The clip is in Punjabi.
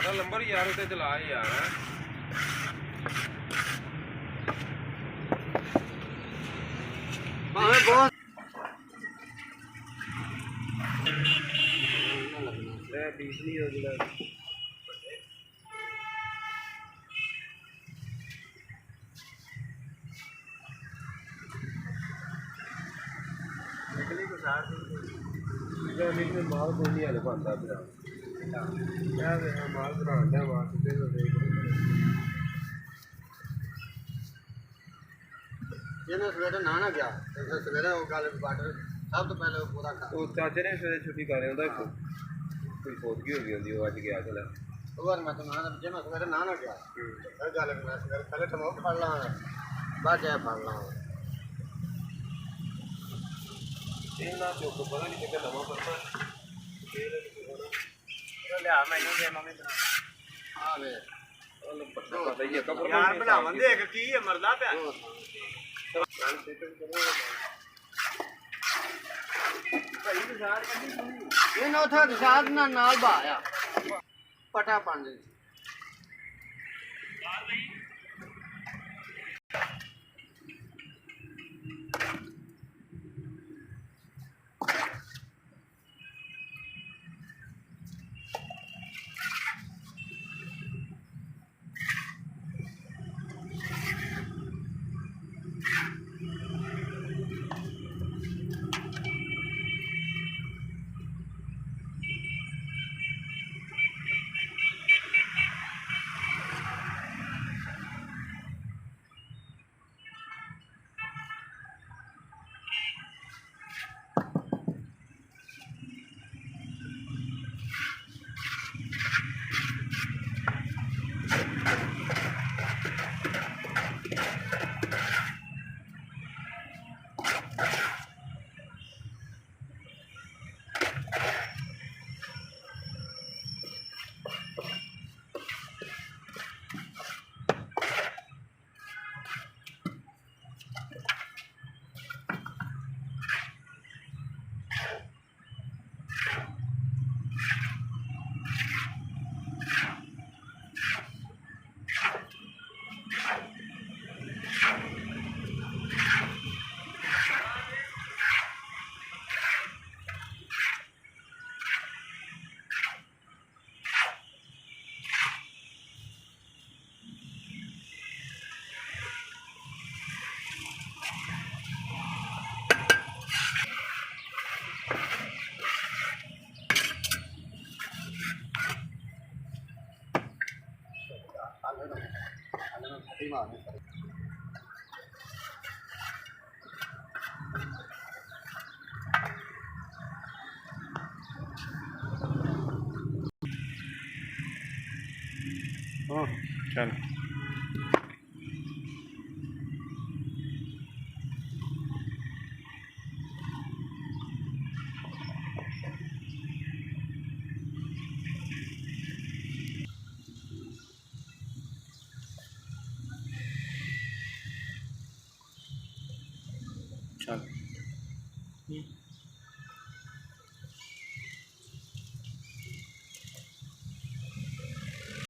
ਸਾਡਾ ਨੰਬਰ ਯਾਰ ਉੱਤੇ ਚਲਾ ਯਾਰ ਭਾਵੇਂ ਬਹੁਤ ਇਹ 20 ਨਹੀਂ ਹੋ ਜਿਹੜਾ ਨਿਕਲੀ ਕੋ ਸਾਰ ਜਿਹੜਾ ਨਿਕਲੇ ਮਾਲ ਕੋਈ ਨਹੀਂ ਹਲੇ ਬੰਦਾ ਪਿਆ ਇਹ ਵੇ ਮਾਲ ਬਣਾਉਂਦਾ ਵਾਸਤੇ ਤੇ ਦੇਖ ਜਿਹਨੇ ਸਵੇਰੇ ਨਾ ਗਿਆ ਤੇ ਸਵੇਰੇ ਉਹ ਗੱਲ ਬਾਟਰ ਸਭ ਤੋਂ ਪਹਿਲੇ ਪੂਰਾ ਖਾ ਉਹ ਚਾਚੇ ਨੇ ਸਵੇਰੇ ਛੁੱਟੀ ਕਰ ਰਿਹਾ ਉਹਦਾ ਕੋਈ ਫੋਟਗੀ ਹੋ ਗਈ ਹੁੰਦੀ ਉਹ ਅੱਜ ਗਿਆ ਚਲਾ ਉਹ ਮੈਂ ਤਾਂ ਨਾ ਜੇ ਮੈਂ ਸਵੇਰੇ ਨਾ ਗਿਆ ਇਹ ਗੱਲ ਮੈਂ ਸਵੇਰੇ ਪਹਿਲੇ ਟਮੋਟ ਫੜ ਲਾਂ ਬਾਅਦ ਜਾ ਫੜ ਲਾਂ ਇਹਨਾਂ ਚੋਂ ਪਤਾ ਨਹੀਂ ਕਿ ਨਵਾਂ ਪਰਮਾ ਲਿਆ ਮੈਨੂੰ ਦੇ ਮੰਮੀ ਬਣਾ ਆ ਵੇ ਉਹ ਪਤਾ ਹੀ ਹੈ ਕਬਰ ਯਾਰ ਬਣਾਵਣ ਦੇ ਇੱਕ ਕੀ ਹੈ ਮਰਦਾ ਪਿਆ ਇਹਨਾਂ ਉਥੇ ਰਿਸ਼ਾਦ ਨਾਲ ਬਾਇਆ ਪਟਾ ਪਾਂਦੇ हाँ चल चल